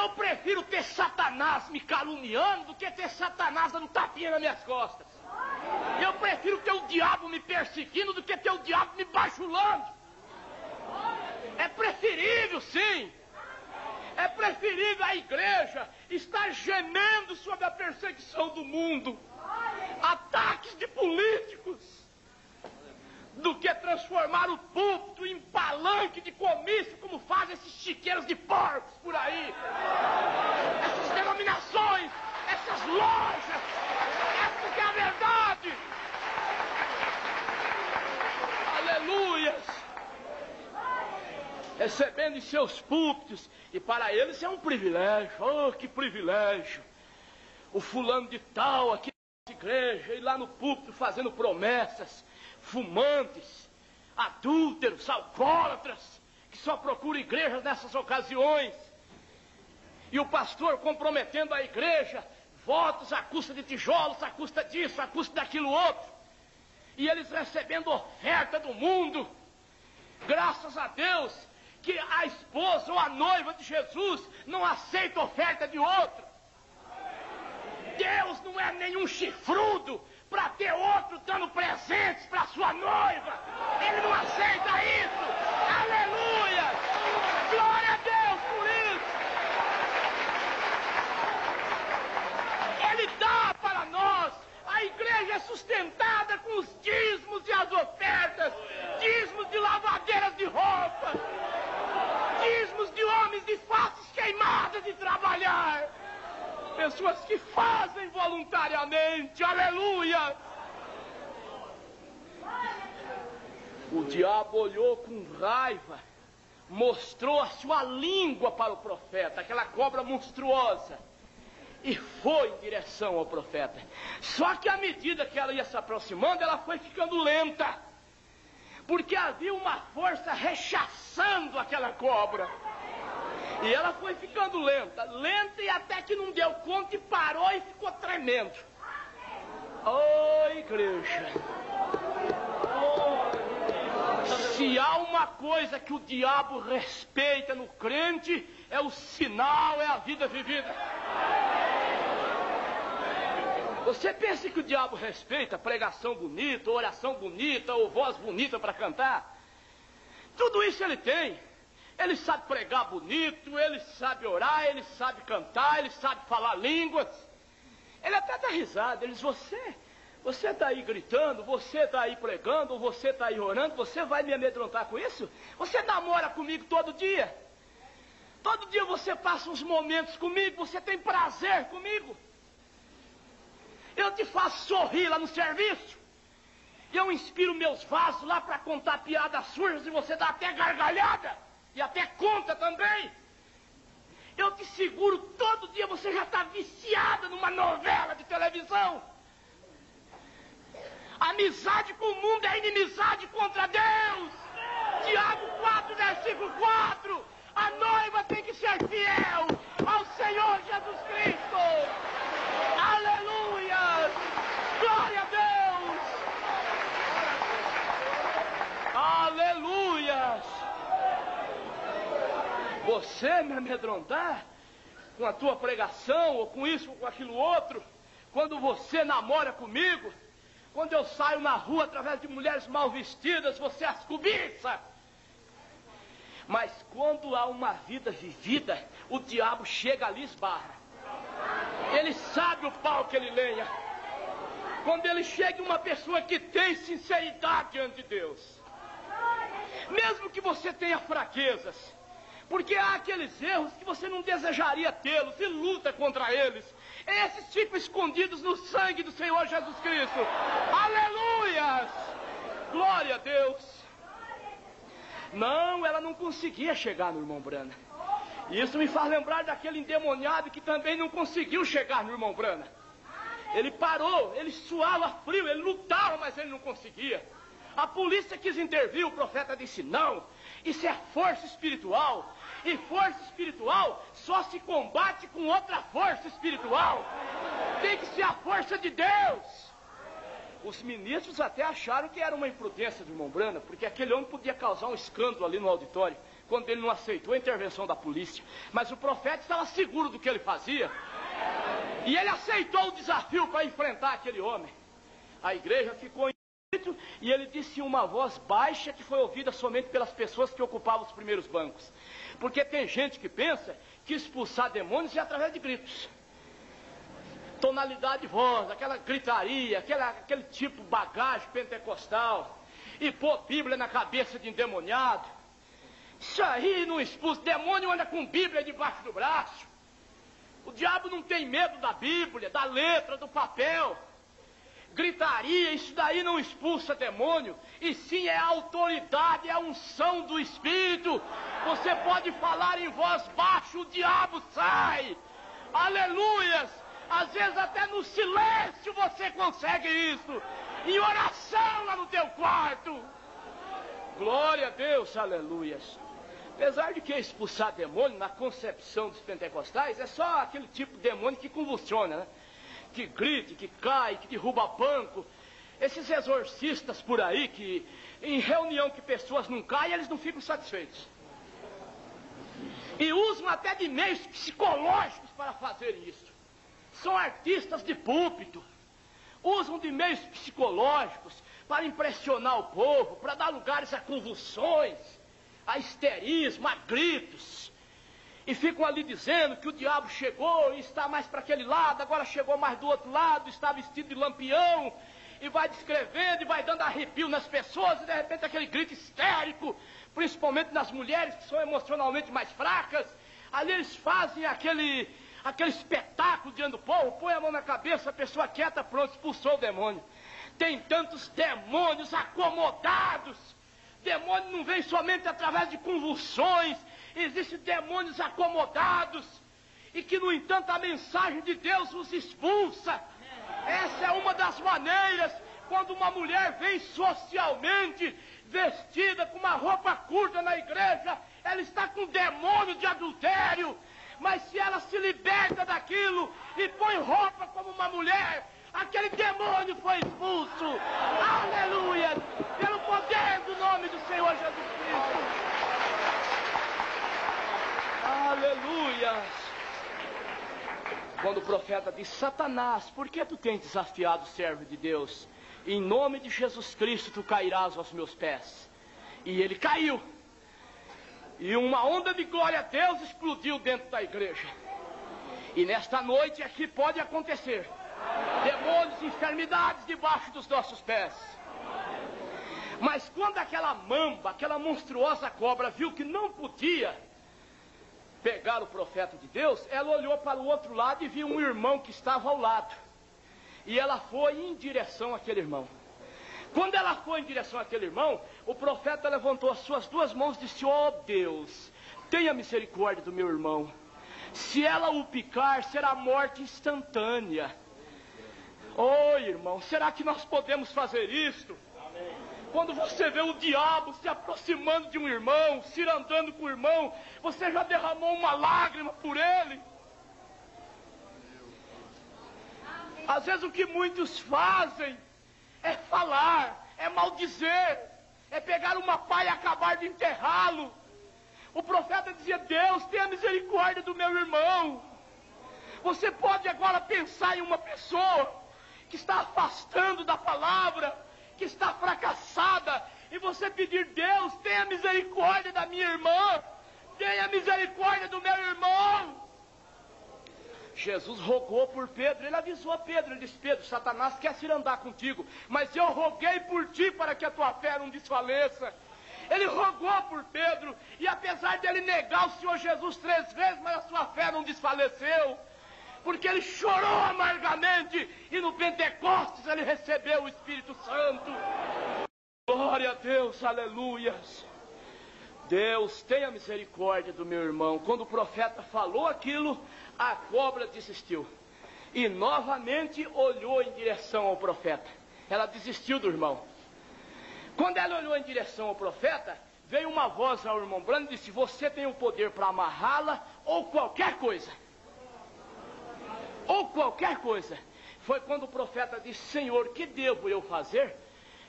Eu prefiro ter Satanás me caluniando do que ter Satanás dando tapinha nas minhas costas. Eu prefiro ter o diabo me perseguindo do que ter o diabo me bajulando. É preferível, sim. É preferível a igreja estar gemendo sob a perseguição do mundo, ataques de políticos, do que transformar o púlpito em palanque de comício, como fazem esses chiqueiros de porcos por aí. Essas denominações, essas lojas, essa que é a verdade. Aleluias. Recebendo em seus púlpitos, e para eles é um privilégio. Oh, que privilégio! O fulano de tal aqui na igreja, e lá no púlpito fazendo promessas, fumantes, adúlteros, alcoólatras, que só procuram igrejas nessas ocasiões, e o pastor comprometendo a igreja, votos à custa de tijolos, à custa disso, à custa daquilo outro, e eles recebendo oferta do mundo. Graças a Deus que a esposa ou a noiva de Jesus não aceita oferta de outro. Deus não é nenhum chifrudo para ter outro dando presentes para sua noiva. Ele não aceita isso. Aleluia! Glória a Deus por isso. Ele dá para nós. A igreja é sustentada com os dízimos e as ofertas. Dízimos de lavadeiras de roupa. Dízimos de homens de faces queimadas de trabalhar. Pessoas que fazem voluntariamente. Aleluia! O diabo olhou com raiva, mostrou a sua língua para o profeta, aquela cobra monstruosa, e foi em direção ao profeta. Só que à medida que ela ia se aproximando, ela foi ficando lenta, porque havia uma força rechaçando aquela cobra. E ela foi ficando lenta, lenta, e até que não deu conta e parou e ficou tremendo. Oh, igreja! Se há uma coisa que o diabo respeita no crente, é o sinal, é a vida vivida. Você pensa que o diabo respeita pregação bonita, oração bonita, ou voz bonita para cantar? Tudo isso ele tem. Ele sabe pregar bonito, ele sabe orar, ele sabe cantar, ele sabe falar línguas. Ele até dá risada. Ele diz: você está aí gritando, você está aí pregando, você está aí orando, você vai me amedrontar com isso? Você namora comigo todo dia? Todo dia você passa uns momentos comigo, você tem prazer comigo? Eu te faço sorrir lá no serviço. Eu inspiro meus vasos lá para contar piadas sujas e você dá até gargalhada. E até conta também. Eu te seguro todo dia, você já está viciada numa novela de televisão. Amizade com o mundo é inimizade contra Deus. Tiago 4, versículo 4. A noiva tem que ser fiel ao Senhor Jesus Cristo. Aleluia! Glória a Deus! Aleluia! Você me amedrontar com a tua pregação, ou com isso, ou com aquilo outro, quando você namora comigo, quando eu saio na rua através de mulheres mal vestidas, você as cobiça. Mas quando há uma vida vivida, o diabo chega ali e esbarra. Ele sabe o pau que ele lenha. Quando ele chega em uma pessoa que tem sinceridade diante de Deus, mesmo que você tenha fraquezas, porque há aqueles erros que você não desejaria tê-los e luta contra eles. Esses ficam escondidos no sangue do Senhor Jesus Cristo. Aleluias! Glória a Deus! Não, ela não conseguia chegar no irmão Brana. Isso me faz lembrar daquele endemoniado que também não conseguiu chegar no irmão Brana. Ele parou, ele suava frio, ele lutava, mas ele não conseguia. A polícia quis intervir, o profeta disse: não, isso é força espiritual. E força espiritual só se combate com outra força espiritual. Tem que ser a força de Deus. Os ministros até acharam que era uma imprudência do irmão Brana, porque aquele homem podia causar um escândalo ali no auditório. quando ele não aceitou a intervenção da polícia. Mas o profeta estava seguro do que ele fazia. E ele aceitou o desafio para enfrentar aquele homem. A igreja ficou em grito e ele disse em uma voz baixa que foi ouvida somente pelas pessoas que ocupavam os primeiros bancos. Porque tem gente que pensa que expulsar demônios é através de gritos. Tonalidade de voz, aquela gritaria, aquele tipo de bagagem pentecostal. E pôr Bíblia na cabeça de endemoniado. Isso aí não expulsa. Demônio anda com Bíblia debaixo do braço. O diabo não tem medo da Bíblia, da letra, do papel. Gritaria, isso daí não expulsa demônio. E sim é a autoridade, é a unção do Espírito. Você pode falar em voz baixa, o diabo sai. Aleluias! Às vezes até no silêncio você consegue isso. Em oração lá no teu quarto. Glória a Deus, aleluias. Apesar de que expulsar demônio, na concepção dos pentecostais, é só aquele tipo de demônio que convulsiona, né? Que grita, que cai, que derruba banco. Esses exorcistas por aí, que em reunião que pessoas não caem, eles não ficam satisfeitos. E usam até de meios psicológicos para fazer isso. São artistas de púlpito. Usam de meios psicológicos para impressionar o povo, para dar lugares a convulsões, a histerismo, a gritos. E ficam ali dizendo que o diabo chegou e está mais para aquele lado, agora chegou mais do outro lado, está vestido de lampião, e vai descrevendo e vai dando arrepio nas pessoas, e de repente aquele grito histérico, principalmente nas mulheres que são emocionalmente mais fracas. Ali eles fazem aquele espetáculo diante do povo, põe a mão na cabeça, a pessoa quieta, pronto, expulsou o demônio. Tem tantos demônios acomodados. Demônio não vem somente através de convulsões. Existem demônios acomodados. E que, no entanto, a mensagem de Deus os expulsa. Essa é uma das maneiras. Quando uma mulher vem socialmente vestida com uma roupa curta na igreja, ela está com demônio de adultério. Mas se ela se liberta daquilo e põe roupa como uma mulher, aquele demônio foi expulso. Aleluia! Pelo poder do nome do Senhor Jesus Cristo. Aleluia! Quando o profeta diz: Satanás, por que tu tens desafiado o servo de Deus? Em nome de Jesus Cristo tu cairás aos meus pés. E ele caiu. E uma onda de glória a Deus explodiu dentro da igreja. E nesta noite aqui pode acontecer. Demônios, enfermidades debaixo dos nossos pés. Mas quando aquela mamba, aquela monstruosa cobra viu que não podia pegar o profeta de Deus, ela olhou para o outro lado e viu um irmão que estava ao lado. E ela foi em direção àquele irmão. Quando ela foi em direção àquele irmão, o profeta levantou as suas duas mãos e disse: ó Deus, tenha misericórdia do meu irmão. Se ela o picar, será morte instantânea. Oh, irmão, será que nós podemos fazer isto? Amém. Quando você vê o diabo se aproximando de um irmão, se andando com o irmão, você já derramou uma lágrima por ele? Às vezes o que muitos fazem é falar, é maldizer, é pegar uma pá e acabar de enterrá-lo. O profeta dizia: Deus, tenha misericórdia do meu irmão. Você pode agora pensar em uma pessoa que está afastando da palavra, que está fracassada, e você pedir: Deus, tenha misericórdia da minha irmã, tenha misericórdia do meu irmão. Jesus rogou por Pedro, ele avisou a Pedro, ele disse: Pedro, Satanás quer se andar contigo, mas eu roguei por ti para que a tua fé não desfaleça. Ele rogou por Pedro, e apesar dele negar o Senhor Jesus 3 vezes, mas a sua fé não desfaleceu, porque ele chorou amargamente, e no Pentecostes ele recebeu o Espírito Santo. Glória a Deus, aleluias. Deus, tenha misericórdia do meu irmão. Quando o profeta falou aquilo, a cobra desistiu. E novamente olhou em direção ao profeta. Ela desistiu do irmão. Quando ela olhou em direção ao profeta, veio uma voz ao irmão Branham e disse: você tem o poder para amarrá-la ou qualquer coisa. Ou qualquer coisa. Foi quando o profeta disse: Senhor, que devo eu fazer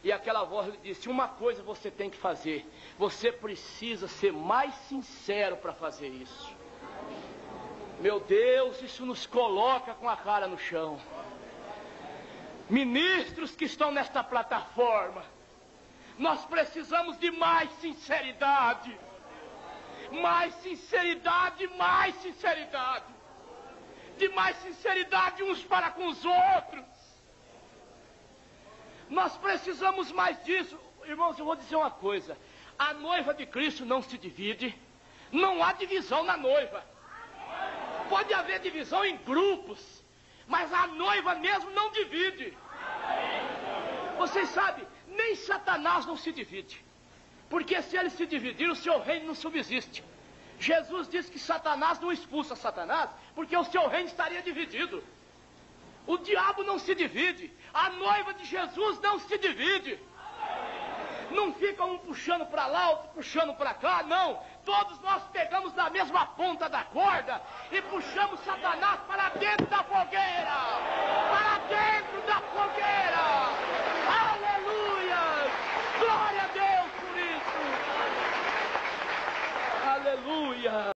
E aquela voz lhe disse: uma coisa você tem que fazer. Você precisa ser mais sincero para fazer isso. Meu Deus, isso nos coloca com a cara no chão. Ministros que estão nesta plataforma, nós precisamos de mais sinceridade. Mais sinceridade, mais sinceridade. De mais sinceridade uns para com os outros. Nós precisamos mais disso. Irmãos, eu vou dizer uma coisa. A noiva de Cristo não se divide. Não há divisão na noiva. Pode haver divisão em grupos, mas a noiva mesmo não divide. Vocês sabem, nem Satanás não se divide. Porque se ele se dividir, o seu reino não subsiste. Jesus disse que Satanás não expulsa Satanás, porque o seu reino estaria dividido. O diabo não se divide. A noiva de Jesus não se divide. Não fica um puxando para lá, outro puxando para cá, não. Todos nós pegamos na mesma ponta da corda e puxamos Satanás para dentro da fogueira. Para dentro da fogueira. Aleluia! Glória a Deus por isso. Aleluia!